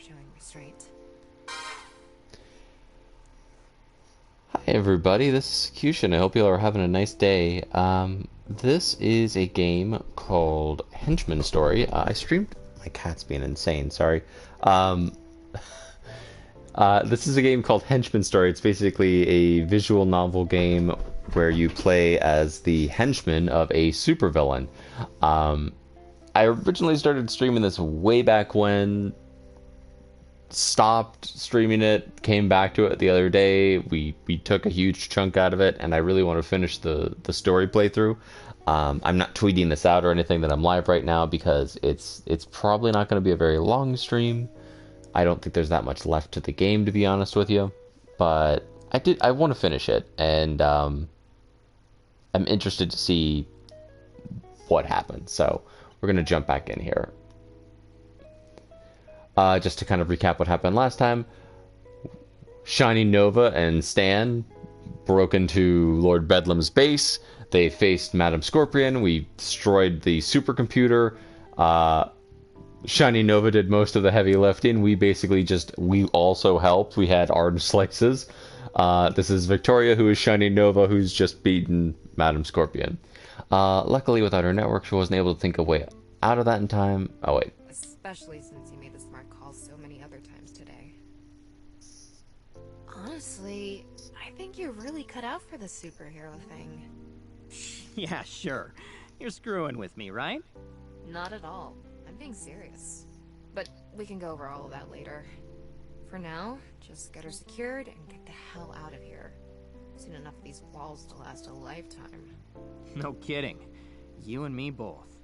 showing restraint. Hi everybody, this is Cution. I hope you all are having a nice day. This is a game called Henchman Story. I streamed. My cat's being insane. Sorry. Um, this is a game called Henchman Story. It's basically a visual novel game where you play as the henchman of a supervillain. Um, I originally started streaming this way back when, stopped streaming it, came back to it the other day. We took a huge chunk out of it, and I really want to finish the story playthrough. I'm not tweeting this out or anything that I'm live right now because it's probably not going to be a very long stream. I don't think there's that much left to the game, to be honest with you. But I want to finish it, and I'm interested to see what happens. So we're gonna jump back in here. Just to kind of recap what happened last time, Shiny Nova and Stan broke into Lord Bedlam's base. They faced Madame Scorpion. We destroyed the supercomputer. Shiny Nova did most of the heavy lifting. We also helped. We had orange slices. This is Victoria, who is Shiny Nova, who's just beaten Madame Scorpion. Luckily, without her network, she wasn't able to think a way out of that in time. Oh, wait. Especially since you made the smart calls so many other times today. Honestly, I think you're really cut out for the superhero thing. Yeah, sure. You're screwing with me, right? Not at all. I'm being serious. But we can go over all of that later. For now, just get her secured and get the hell out of here. Seen enough of these walls to last a lifetime. No kidding. You and me both.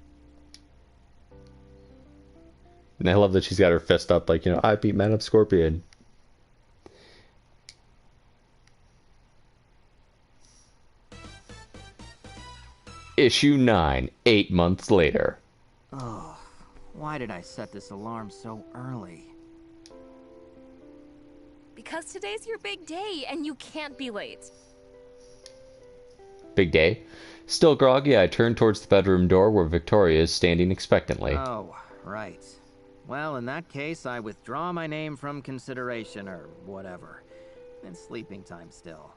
And I love that she's got her fist up, like, I beat Madame Scorpion. Issue 9, 8 months later. Oh, why did I set this alarm so early? Because today's your big day and you can't be late. Big day. Still groggy, I turn towards the bedroom door where Victoria is standing expectantly. Oh, right. Well, in that case, I withdraw my name from consideration or whatever. It's sleeping time still.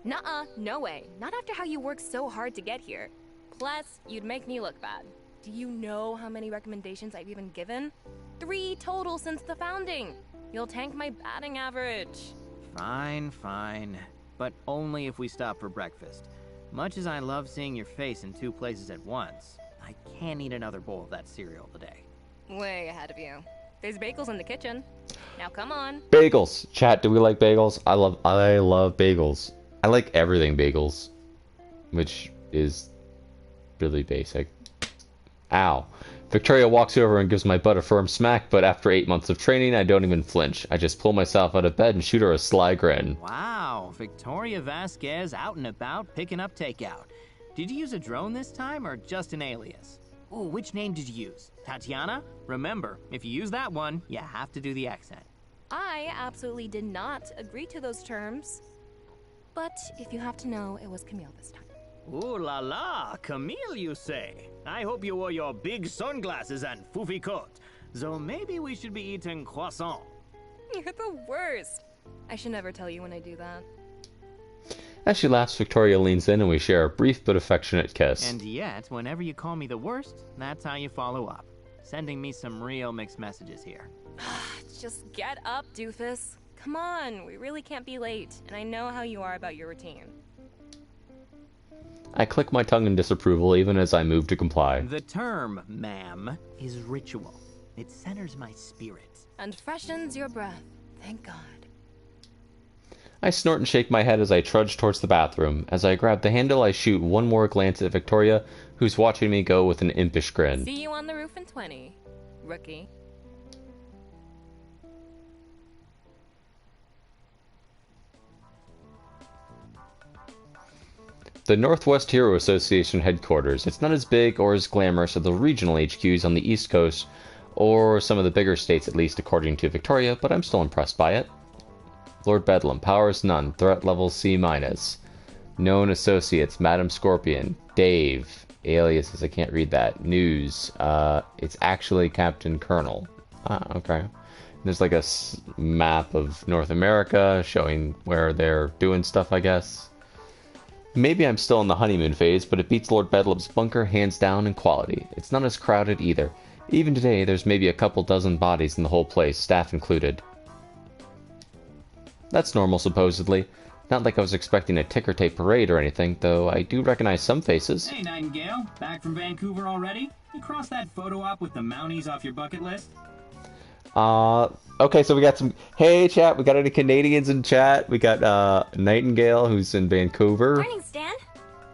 Nuh-uh, no way. Not after how you worked so hard to get here. Plus, you'd make me look bad. Do you know how many recommendations I've even given? 3 total since the founding. You'll tank my batting average. Fine, fine. But only if we stop for breakfast. Much as I love seeing your face in 2 places at once, I can't eat another bowl of that cereal today. Way ahead of you. There's bagels in the kitchen. Now come on. Bagels! Chat, do we like bagels? I love bagels. I like everything bagels. Which is really basic. Ow. Victoria walks over and gives my butt a firm smack, but after 8 months of training, I don't even flinch. I just pull myself out of bed and shoot her a sly grin. Wow, Victoria Vasquez out and about picking up takeout. Did you use a drone this time or just an alias? Ooh, which name did you use? Tatiana? Remember, if you use that one, you have to do the accent. I absolutely did not agree to those terms. But if you have to know, it was Camille this time. Ooh la la, Camille, you say? I hope you wore your big sunglasses and foofy coat. So maybe we should be eating croissant. You're the worst. I should never tell you when I do that. As she laughs, Victoria leans in and we share a brief but affectionate kiss. And yet, whenever you call me the worst, that's how you follow up. Sending me some real mixed messages here. Just get up, doofus. Come on, we really can't be late, and I know how you are about your routine. I click my tongue in disapproval even as I move to comply. The term, ma'am, is ritual. It centers my spirit. And freshens your breath. Thank God. I snort and shake my head as I trudge towards the bathroom. As I grab the handle, I shoot one more glance at Victoria, who's watching me go with an impish grin. See you on the roof in 20, rookie. The Northwest Hero Association headquarters. It's not as big or as glamorous as the regional HQs on the East Coast, or some of the bigger states at least according to Victoria, but I'm still impressed by it. Lord Bedlam, powers none, threat level C-. Known associates, Madam Scorpion, Dave, aliases, I can't read that, News, it's actually Captain Colonel. Ah, okay. There's like a map of North America showing where they're doing stuff, I guess. Maybe I'm still in the honeymoon phase, but it beats Lord Bedlam's bunker hands down in quality. It's not as crowded either. Even today, there's maybe a couple dozen bodies in the whole place, staff included. That's normal, supposedly. Not like I was expecting a ticker-tape parade or anything, though I do recognize some faces. Hey, Nightingale. Back from Vancouver already? You crossed that photo op with the Mounties off your bucket list? Okay, so we got some... Hey, chat, we got any Canadians in chat? We got, Nightingale, who's in Vancouver. Morning, Stan.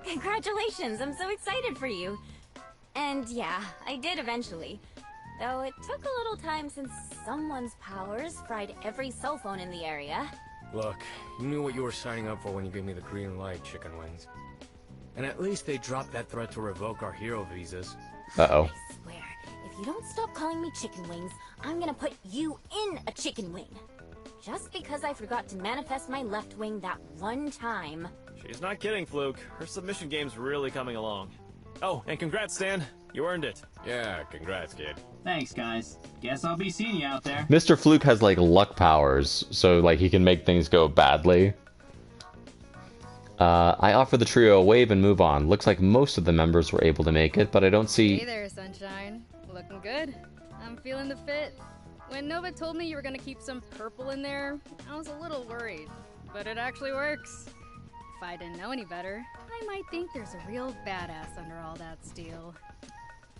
Congratulations, I'm so excited for you. And yeah, I did eventually. Though it took a little time since someone's powers fried every cell phone in the area. Look, you knew what you were signing up for when you gave me the green light, Chicken Wings. And at least they dropped that threat to revoke our hero visas. Uh-oh. I swear, if you don't stop calling me Chicken Wings, I'm gonna put you in a chicken wing. Just because I forgot to manifest my left wing that one time. She's not kidding, Fluke. Her submission game's really coming along. Oh, and congrats, Stan. You earned it. Yeah, congrats, kid. Thanks, guys. Guess I'll be seeing you out there. Mr. Fluke has, like, luck powers, so, like, he can make things go badly. I offer the trio a wave and move on. Looks like most of the members were able to make it, but I don't see... Hey there, Sunshine. Looking good. I'm feeling the fit. When Nova told me you were gonna keep some purple in there, I was a little worried. But it actually works. If I didn't know any better, I might think there's a real badass under all that steel.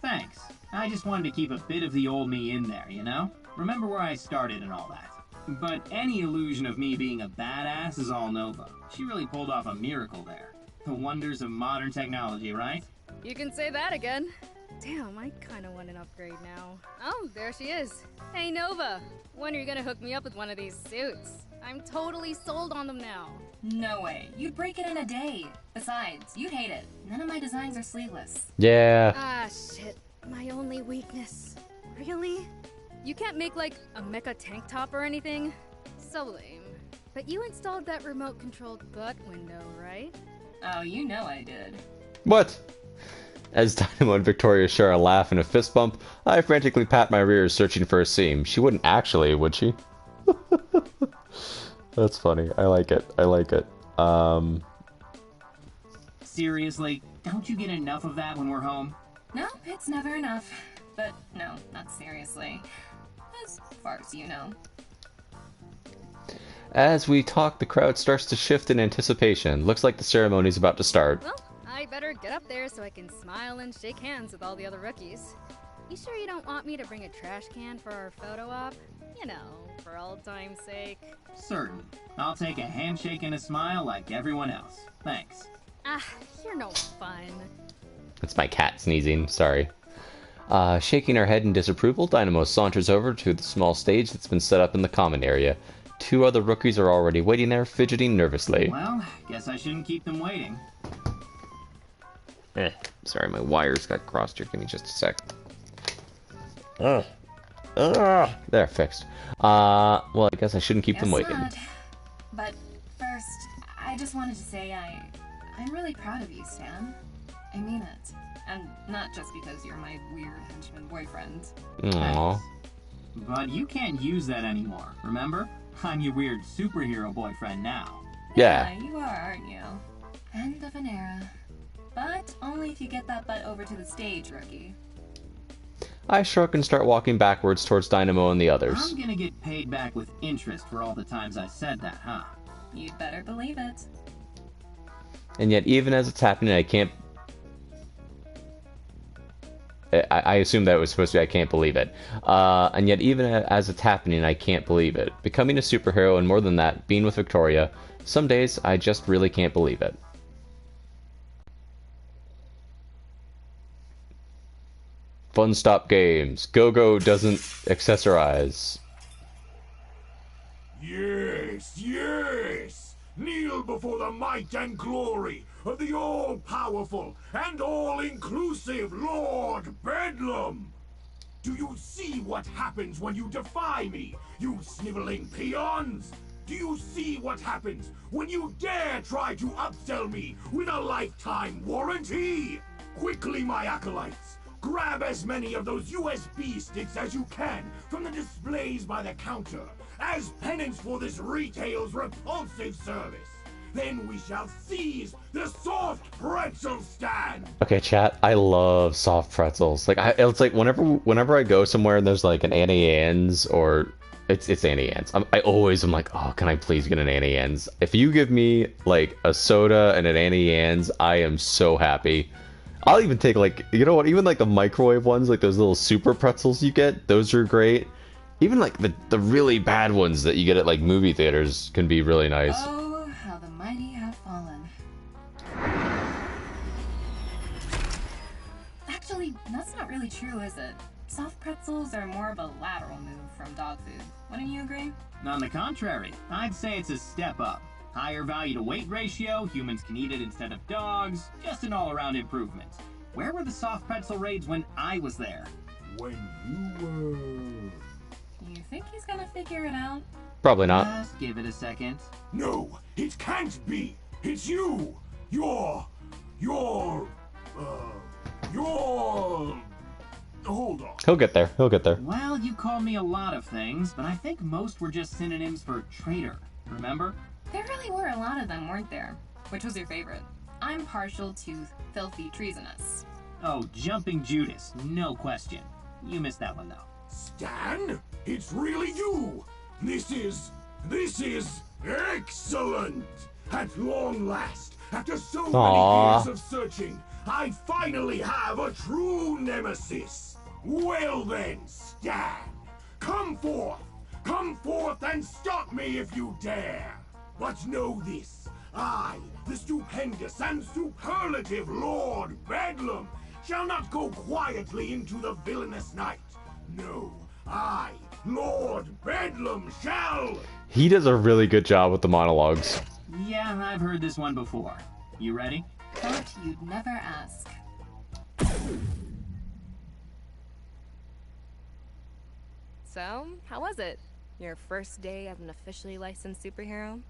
Thanks. I just wanted to keep a bit of the old me in there, you know? Remember where I started and all that. But any illusion of me being a badass is all Nova. She really pulled off a miracle there. The wonders of modern technology, right? You can say that again. Damn, I kinda want an upgrade now. Oh, there she is. Hey, Nova. When are you gonna hook me up with one of these suits? I'm totally sold on them now. No way. You'd break it in a day. Besides, you'd hate it. None of my designs are sleeveless. Yeah. Ah, shit. My only weakness. Really? You can't make, like, a mecha tank top or anything? So lame. But you installed that remote-controlled butt window, right? Oh, you know I did. What? As Dynamo and Victoria share a laugh and a fist bump, I frantically pat my rear searching for a seam. She wouldn't actually, would she? That's funny. I like it. I like it. Seriously, don't you get enough of that when we're home? No, it's never enough. But no, not seriously. As far as you know. As we talk, the crowd starts to shift in anticipation. Looks like the ceremony's about to start. Well, I better get up there so I can smile and shake hands with all the other rookies. You sure you don't want me to bring a trash can for our photo op? You know, for old time's sake. Certain. I'll take a handshake and a smile like everyone else. Thanks. Ah, you're no fun. It's my cat sneezing. Sorry. Shaking her head in disapproval, Dynamo saunters over to the small stage that's been set up in the common area. Two other rookies are already waiting there, fidgeting nervously. Well, guess I shouldn't keep them waiting. Sorry, my wires got crossed here. Give me just a sec. There, fixed. Well, I guess I shouldn't keep them waiting. Not. But first, I just wanted to say I'm really proud of you, Stan. I mean it. And not just because you're my weird henchman boyfriend. Aww. Thanks. But you can't use that anymore, remember? I'm your weird superhero boyfriend now. Yeah. You are, aren't you? End of an era. But only if you get that butt over to the stage, rookie. I shrug and start walking backwards towards Dynamo and the others. I'm gonna get paid back with interest for all the times I said that, huh? You'd better believe it. And yet, even as it's happening, I can't... I assume that was supposed to be I can't believe it. And yet, even as it's happening, I can't believe it. Becoming a superhero, and more than that, being with Victoria, some days I just really can't believe it. Fun Stop Games. Go-Go doesn't accessorize. Yes, yes! Kneel before the might and glory of the all-powerful and all-inclusive Lord Bedlam! Do you see what happens when you defy me, you sniveling peons? Do you see what happens when you dare try to upsell me with a lifetime warranty? Quickly, my acolytes! Grab as many of those USB sticks as you can from the displays by the counter, as penance for this retail's repulsive service. Then we shall seize the soft pretzel stand. Okay, chat. I love soft pretzels. Like, it's like whenever I go somewhere and there's like an Annie Ann's or it's Annie Ann's. I always am like, oh, can I please get an Annie Ann's? If you give me like a soda and an Annie Ann's, I am so happy. I'll even take like, you know what? Even like the microwave ones, like those little super pretzels you get, those are great. Even like the really bad ones that you get at like movie theaters can be really nice. Oh, how the mighty have fallen. Actually, that's not really true, is it? Soft pretzels are more of a lateral move from dog food. Wouldn't you agree? On the contrary, I'd say it's a step up. Higher value to weight ratio, humans can eat it instead of dogs, just an all-around improvement. Where were the soft pretzel raids when I was there? When you were... You think he's gonna figure it out? Probably not. Just give it a second. No, it can't be. It's you. You're... Hold on. He'll get there. He'll get there. Well, you call me a lot of things, but I think most were just synonyms for traitor. Remember? There really were a lot of them, weren't there? Which was your favorite? I'm partial to filthy treasonous. Oh, Jumping Judas, no question. You missed that one, though. Stan, it's really you. This is excellent. At long last, after so many years of searching, I finally have a true nemesis. Well then, Stan, come forth and stop me if you dare. But know this, I, the stupendous and superlative Lord Bedlam, shall not go quietly into the villainous night. No, I, Lord Bedlam, shall... He does a really good job with the monologues. Yeah, I've heard this one before. You ready? Thought you'd never ask. So, how was it? Your first day as an officially licensed superhero?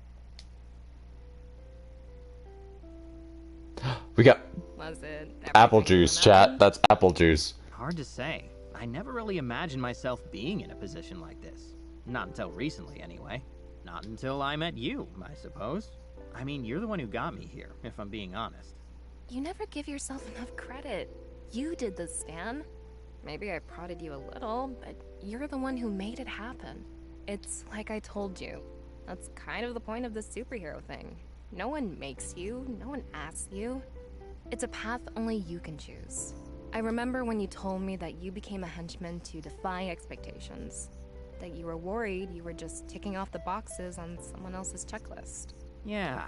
We got Was it apple juice, chat. That's apple juice. Hard to say. I never really imagined myself being in a position like this. Not until recently, anyway. Not until I met you, I suppose. I mean, you're the one who got me here, if I'm being honest. You never give yourself enough credit. You did this, Stan. Maybe I prodded you a little, but you're the one who made it happen. It's like I told you. That's kind of the point of this superhero thing. No one makes you, no one asks you. It's a path only you can choose. I remember when you told me that you became a henchman to defy expectations. That you were worried you were just ticking off the boxes on someone else's checklist. Yeah,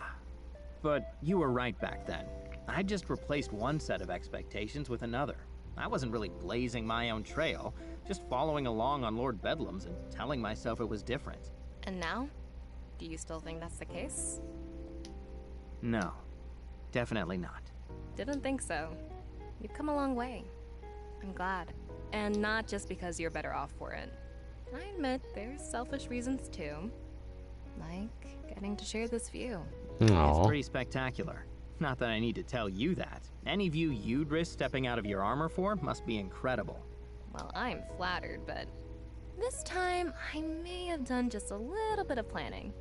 but you were right back then. I just replaced one set of expectations with another. I wasn't really blazing my own trail, just following along on Lord Bedlam's and telling myself it was different. And now? Do you still think that's the case? No, definitely not. Didn't think so. You've come a long way. I'm glad. And not just because you're better off for it. I admit there's selfish reasons too. Like getting to share this view. It's pretty spectacular. Not that I need to tell you that. Any view you'd risk stepping out of your armor for must be incredible. Well, I'm flattered, but this time I may have done just a little bit of planning.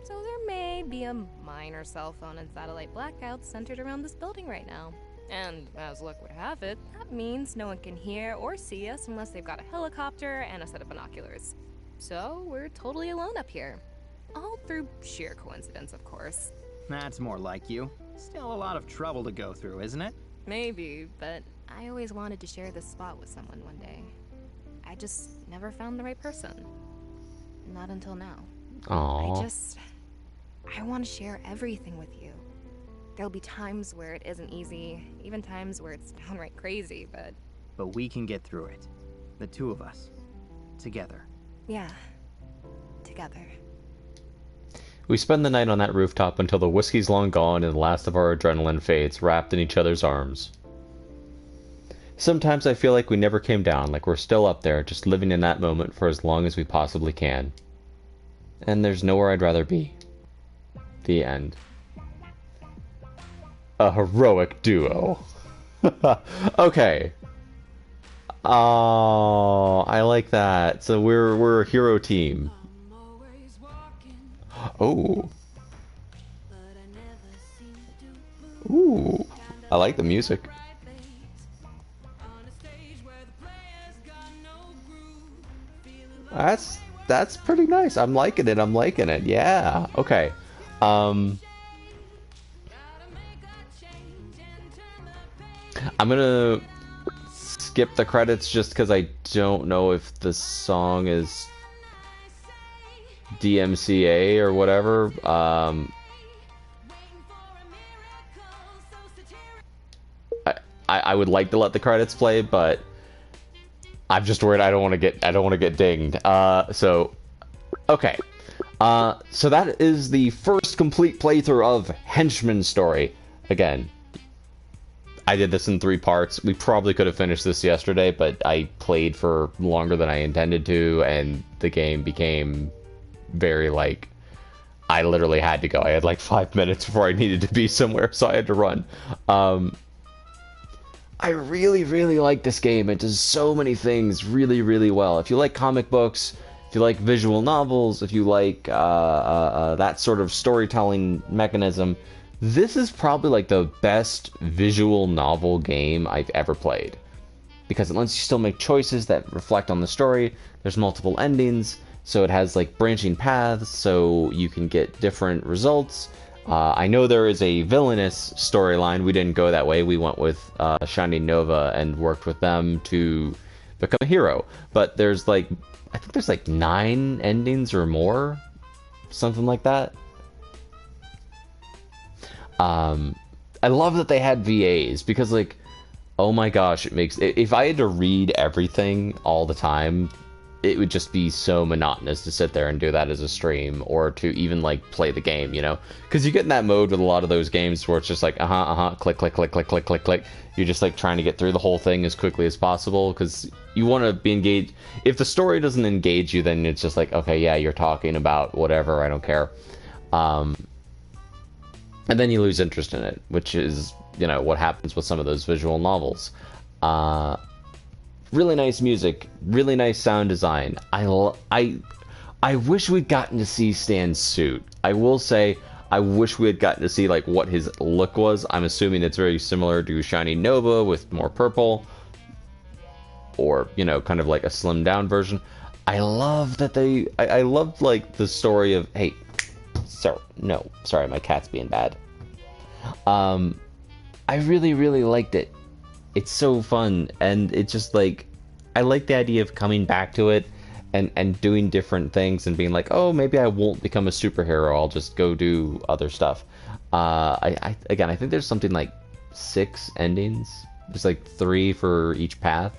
So there may be a minor cell phone and satellite blackout centered around this building right now. And as luck would have it, that means no one can hear or see us unless they've got a helicopter and a set of binoculars. So we're totally alone up here. All through sheer coincidence, of course. That's more like you. Still a lot of trouble to go through, isn't it? Maybe, but I always wanted to share this spot with someone one day. I just never found the right person. Not until now. Aww. I want to share everything with you. There'll be times where it isn't easy, even times where it's downright crazy, but... But we can get through it. The two of us. Together. Yeah. Together. We spend the night on that rooftop until the whiskey's long gone and the last of our adrenaline fades, wrapped in each other's arms. Sometimes I feel like we never came down, like we're still up there, just living in that moment for as long as we possibly can. And there's nowhere I'd rather be. The end. A heroic duo. Okay. Oh, I like that. So we're a hero team. Oh. Ooh. I like the music. That's pretty nice. I'm liking it. I'm liking it. Yeah. Okay. I'm gonna skip the credits just because I don't know if the song is DMCA or whatever. I would like to let the credits play, but I'm just worried I don't want to get dinged. So okay. So that is the first complete playthrough of Henchman Story. Again, I did this in 3 parts. We probably could have finished this yesterday, but I played for longer than I intended to, and the game became very, like, I literally had to go. I had like 5 minutes before I needed to be somewhere, so I had to run. I really, really like this game. It does so many things really, really well. If you like comic books, if you like visual novels, if you like that sort of storytelling mechanism, this is probably like the best visual novel game I've ever played. Because it lets you still make choices that reflect on the story. There's multiple endings, so it has like branching paths, so you can get different results. I know there is a villainous storyline. We didn't go that way. We went with Shining Nova and worked with them to become a hero. But there's like, I think there's like 9 endings or more, something like that. I love that they had VAs because, like, oh my gosh, it makes, if I had to read everything all the time, it would just be so monotonous to sit there and do that as a stream, or to even like play the game, you know, because you get in that mode with a lot of those games where it's just like click click click click click click click. You're just like trying to get through the whole thing as quickly as possible because you want to be engaged. If the story doesn't engage you, then it's just like, okay, yeah, you're talking about whatever, I don't care. And then you lose interest in it, which is, you know, what happens with some of those visual novels. Really nice music, really nice sound design. I wish we'd gotten to see Stan's suit. I will say, I wish we had gotten to see like what his look was. I'm assuming it's very similar to Shining Nova with more purple, or, you know, kind of like a slimmed down version. I love that I loved like the story of, hey, sir, no, sorry, my cat's being bad. I really, really liked it. It's so fun, and it's just like, I like the idea of coming back to it and doing different things and being like, oh, maybe I won't become a superhero, I'll just go do other stuff. I think there's something like 6 endings. There's like 3 for each path,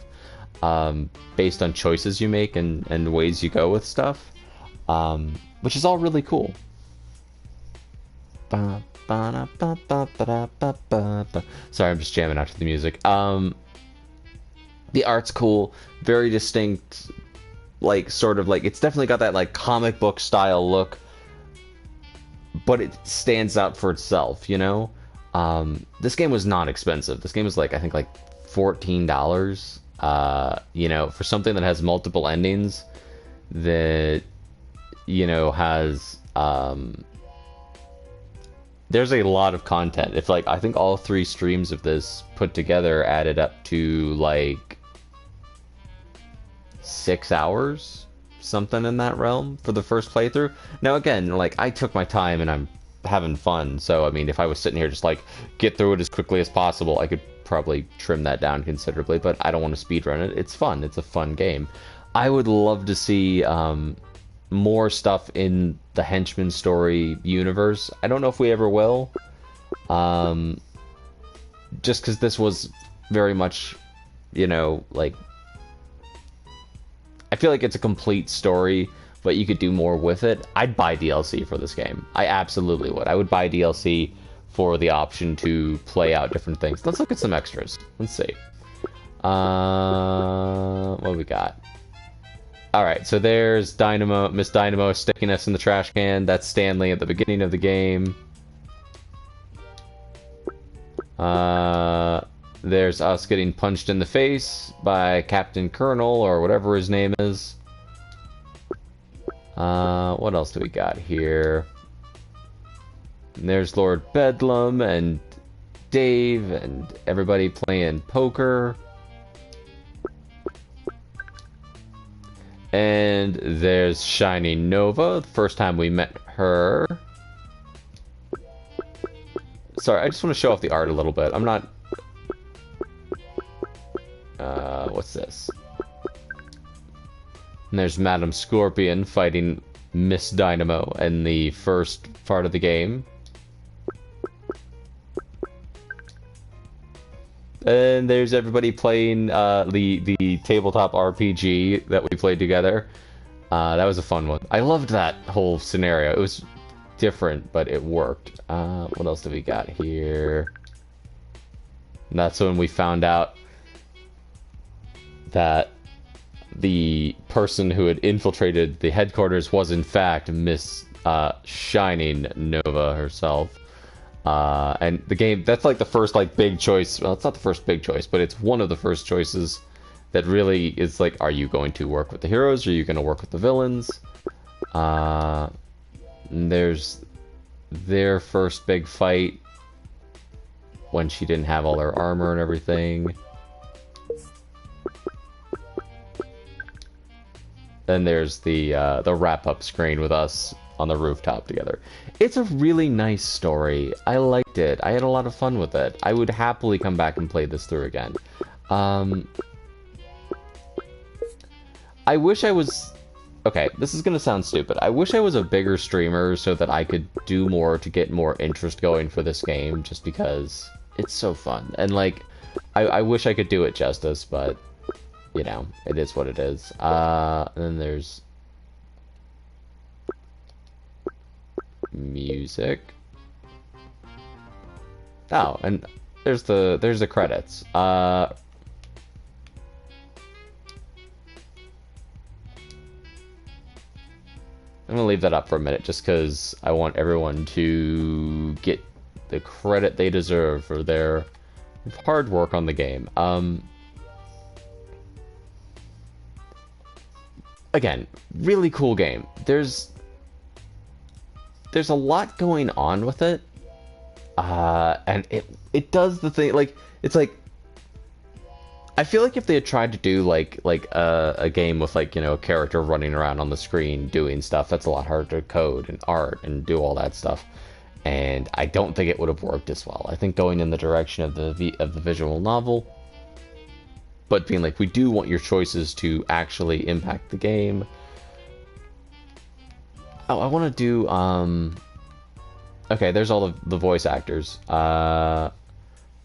based on choices you make and ways you go with stuff, which is all really cool. Sorry, I'm just jamming out to the music. The art's cool, very distinct, like, sort of like, it's definitely got that like comic book style look, but it stands out for itself, you know? This game was not expensive. This game was like, I think like $14, you know, for something that has multiple endings, that, you know, has, there's a lot of content. If like, I think all 3 streams of this put together added up to like 6 hours, something in that realm for the first playthrough. Now again, like, I took my time and I'm having fun, so I mean, if I was sitting here just like get through it as quickly as possible, I could probably trim that down considerably, but I don't want to speedrun it. It's fun. It's a fun game. I would love to see more stuff in the Henchman Story universe. I don't know if we ever will, just because this was very much, you know, like, I feel like it's a complete story, but you could do more with it. I'd buy DLC for this game. I absolutely would. I would buy DLC for the option to play out different things. Let's look at some extras. Let's see. What we got? Alright, so there's Dynamo, Miss Dynamo sticking us in the trash can. That's Stanley at the beginning of the game. There's us getting punched in the face by Captain Colonel, or whatever his name is. What else do we got here? And there's Lord Bedlam and Dave and everybody playing poker. And there's Shiny Nova, the first time we met her. Sorry, I just want to show off the art a little bit. I'm not... what's this? And there's Madam Scorpion fighting Miss Dynamo in the first part of the game. And there's everybody playing the tabletop RPG that we played together. That was a fun one. I loved that whole scenario. It was different, but it worked. What else do we got here? And that's when we found out that the person who had infiltrated the headquarters was in fact Miss Shining Nova herself. And the game, that's like the first like big choice. Well, it's not the first big choice, but it's one of the first choices that really is like, are you going to work with the heroes or are you going to work with the villains? And there's their first big fight when she didn't have all her armor and everything. Then there's the wrap-up screen with us on the rooftop together. It's a really nice story. I liked it. I had a lot of fun with it. I would happily come back and play this through again. I wish I was... Okay, this is gonna sound stupid. I wish I was a bigger streamer so that I could do more to get more interest going for this game, just because it's so fun. And, like, I wish I could do it justice, but... You know, it is what it is. And then there's music. Oh, and there's the credits. I'm gonna leave that up for a minute just because I want everyone to get the credit they deserve for their hard work on the game. Again, really cool game. There's a lot going on with it, and it does the thing, like, it's like, I feel like if they had tried to do like a game with, like, you know, a character running around on the screen doing stuff, that's a lot harder to code and art and do all that stuff, and I don't think it would have worked as well. I think going in the direction of the visual novel, but being like, we do want your choices to actually impact the game. Oh, I want to do, okay, there's all the voice actors.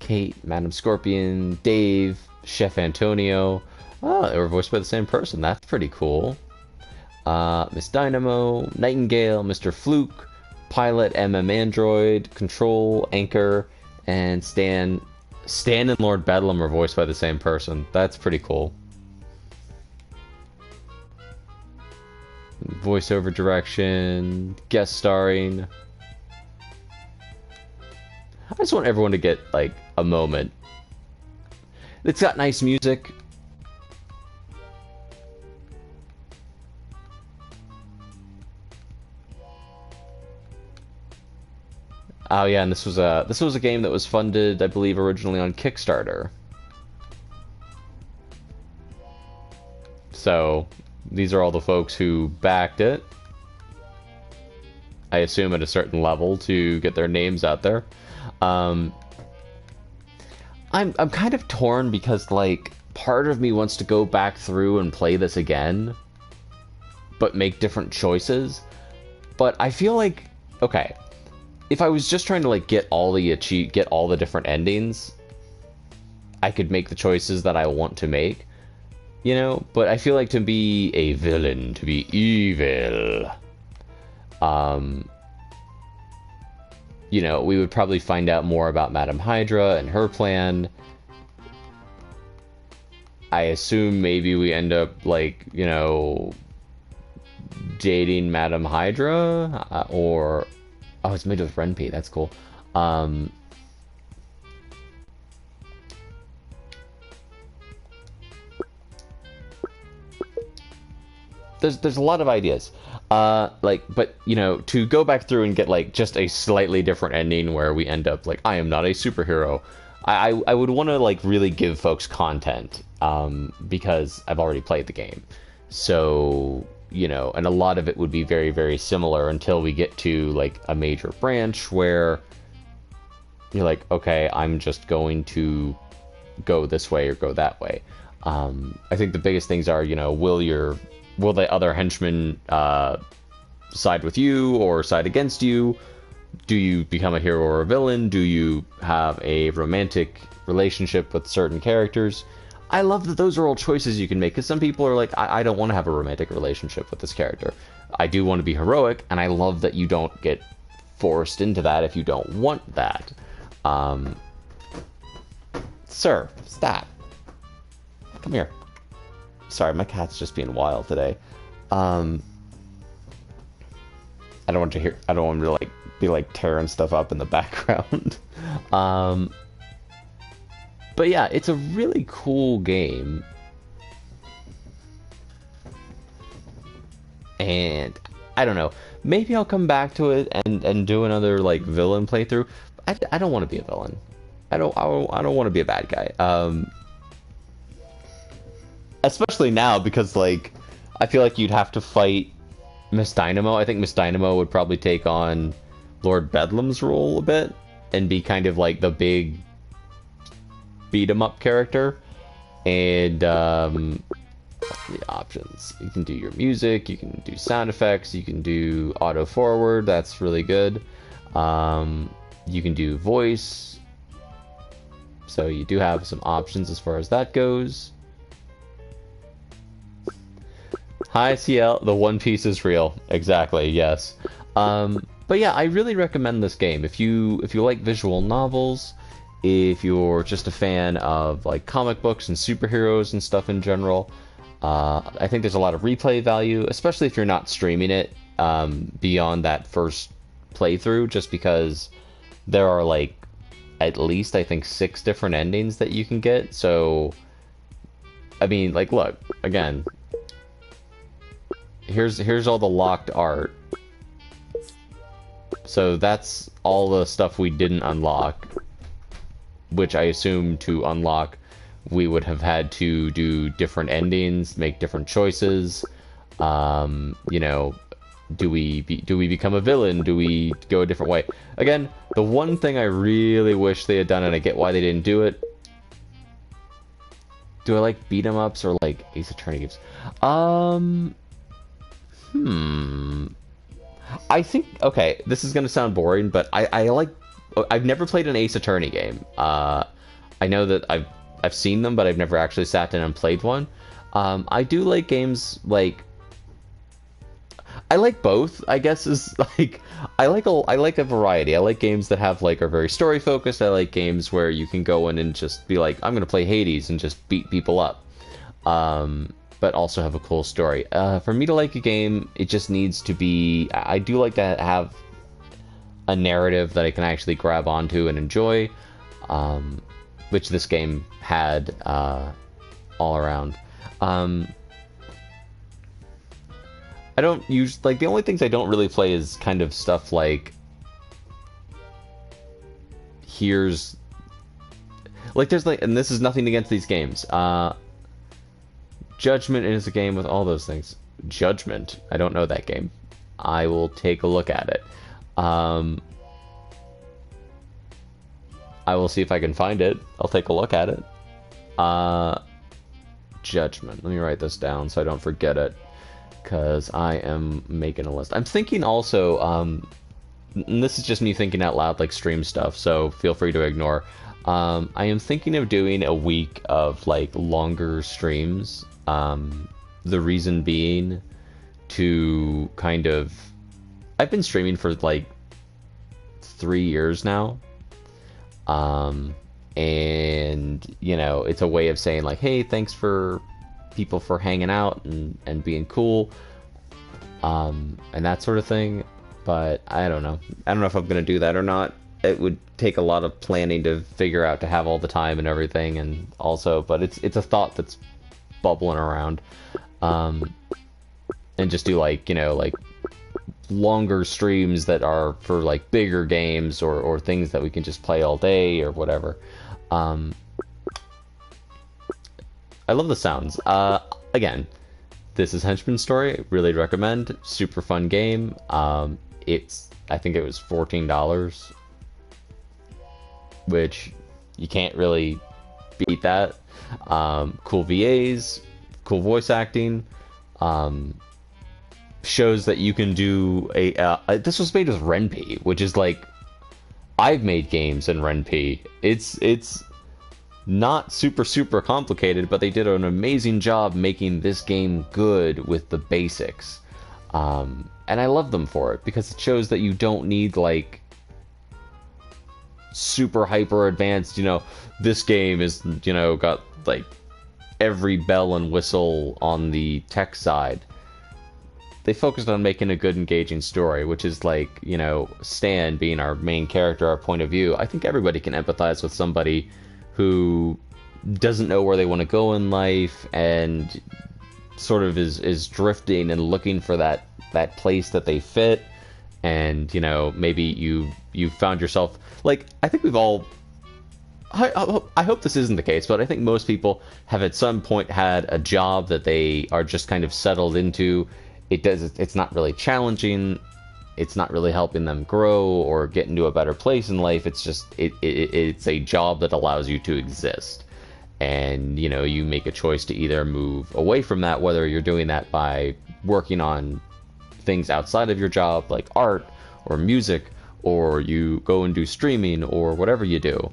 Kate, Madam Scorpion, Dave, Chef Antonio. Oh, they were voiced by the same person. That's pretty cool. Miss Dynamo, Nightingale, Mr. Fluke, Pilot, Android, Control, Anchor, and Stan and Lord Bedlam are voiced by the same person. That's pretty cool. Voiceover direction, guest starring. I just want everyone to get, like, a moment. It's got nice music. Oh yeah, and this was a game that was funded, I believe, originally on Kickstarter. So these are all the folks who backed it. I assume at a certain level to get their names out there. I'm kind of torn because, like, part of me wants to go back through and play this again, but make different choices. But I feel like, okay, if I was just trying to, like, get all the different endings, I could make the choices that I want to make, you know? But I feel like to be a villain, to be evil, you know, we would probably find out more about Madame Hydra and her plan. I assume maybe we end up, like, you know, dating Madame Hydra, or... Oh, it's made with Renpy. That's cool. there's a lot of ideas. But you know, to go back through and get like just a slightly different ending where we end up like I am not a superhero. I would want to like really give folks content because I've already played the game. So, you know, and a lot of it would be very, very similar until we get to like a major branch where you're like, okay, I'm just going to go this way or go that way. I think the biggest things are, you know, will the other henchmen side with you or side against you? Do you become a hero or a villain? Do you have a romantic relationship with certain characters? I love that those are all choices you can make, because some people are like, I don't want to have a romantic relationship with this character. I do want to be heroic, and I love that you don't get forced into that if you don't want that. Sir, stop. Come here. Sorry, my cat's just being wild today. I don't want him to like be like tearing stuff up in the background. But yeah, it's a really cool game. And I don't know, maybe I'll come back to it and do another like villain playthrough. I don't want to be a villain. I don't want to be a bad guy. Especially now, because like I feel like you'd have to fight Miss Dynamo. I think Miss Dynamo would probably take on Lord Bedlam's role a bit and be kind of like the big beat 'em up character. And the options, you can do your music, you can do sound effects, you can do auto forward, that's really good. You can do voice, so you do have some options as far as that goes. Hi CL, the One Piece is real. Exactly, yes. But yeah, I really recommend this game. If you like visual novels, if you're just a fan of like comic books and superheroes and stuff in general, I think there's a lot of replay value, especially if you're not streaming it beyond that first playthrough, just because there are like at least I think 6 different endings that you can get. So I mean, like, look, again, here's all the locked art. So that's all the stuff we didn't unlock, which I assume to unlock we would have had to do different endings, make different choices. You know, do we become a villain? Do we go a different way? Again, the one thing I really wish they had done, and I get why they didn't do it. Do I like beat 'em ups or like Ace Attorney games? I think, okay, this is gonna sound boring, but I like. I've never played an Ace Attorney game. I know that I've seen them, but I've never actually sat down and played one. I do like games like. I like both, I guess, is like I like a variety. I like games that have like are very story focused. I like games where you can go in and just be like, I'm gonna play Hades and just beat people up. But also have a cool story. For me to like a game, it just needs to be. I do like to have a narrative that I can actually grab onto and enjoy, which this game had all around. I don't use, like, the only things I don't really play is kind of stuff like, here's, like, there's, like, and this is nothing against these games, Judgment is a game with all those things. Judgment, I don't know that game. I will take a look at it. I will see if I can find it. I'll take a look at it. Judgment, let me write this down so I don't forget it, because I am making a list. I'm thinking also, and this is just me thinking out loud, like stream stuff, so feel free to ignore. I am thinking of doing a week of like longer streams. The reason being to kind of, I've been streaming for like 3 years now. And you know, it's a way of saying like, hey, thanks for people for hanging out and being cool, and that sort of thing. But I don't know if I'm gonna do that or not. It would take a lot of planning to figure out to have all the time and everything, and also, but it's a thought that's bubbling around. and just do like, you know, like longer streams that are for like bigger games or things that we can just play all day or whatever. I love the sounds. Again, this is Henchman Story. Really recommend. Super fun game. I think it was $14, which you can't really beat that. Cool VAs, cool voice acting. Shows that you can do this was made with RenP, which is like, I've made games in RenP. It's not super complicated, but they did an amazing job making this game good with the basics. And I love them for it, because it shows that you don't need like super hyper advanced, you know, this game is, you know, got like every bell and whistle on the tech side. They focused on making a good, engaging story, which is like, you know, Stan being our main character, our point of view. I think everybody can empathize with somebody who doesn't know where they want to go in life and sort of is drifting and looking for that place that they fit. And, you know, maybe you found yourself, like, I think we've all, I hope this isn't the case, but I think most people have at some point had a job that they are just kind of settled into. It's not really challenging. It's not really helping them grow or get into a better place in life. It's just, it's a job that allows you to exist. And, you know, you make a choice to either move away from that, whether you're doing that by working on things outside of your job, like art or music, or you go and do streaming or whatever you do.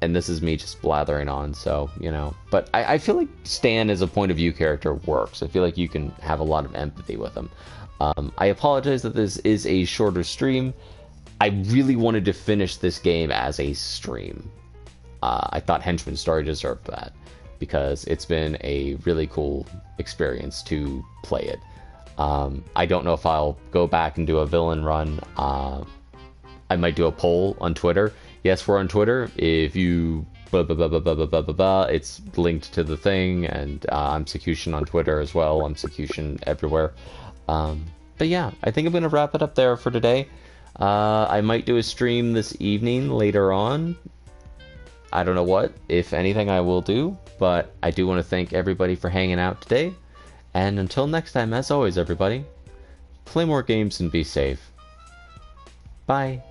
And this is me just blathering on, so, you know. But I feel like Stan as a point of view character works. I feel like you can have a lot of empathy with him. I apologize that this is a shorter stream. I really wanted to finish this game as a stream. I thought Henchman Story deserved that, because it's been a really cool experience to play it. I don't know if I'll go back and do a villain run. I might do a poll on Twitter. Yes, we're on Twitter. If you it's linked to the thing, and I'm Secution on Twitter as well. I'm Secution everywhere. But yeah, I think I'm gonna wrap it up there for today. I might do a stream this evening later on. I don't know what, if anything, I will do, but I do want to thank everybody for hanging out today. And until next time, as always, everybody, play more games and be safe. Bye.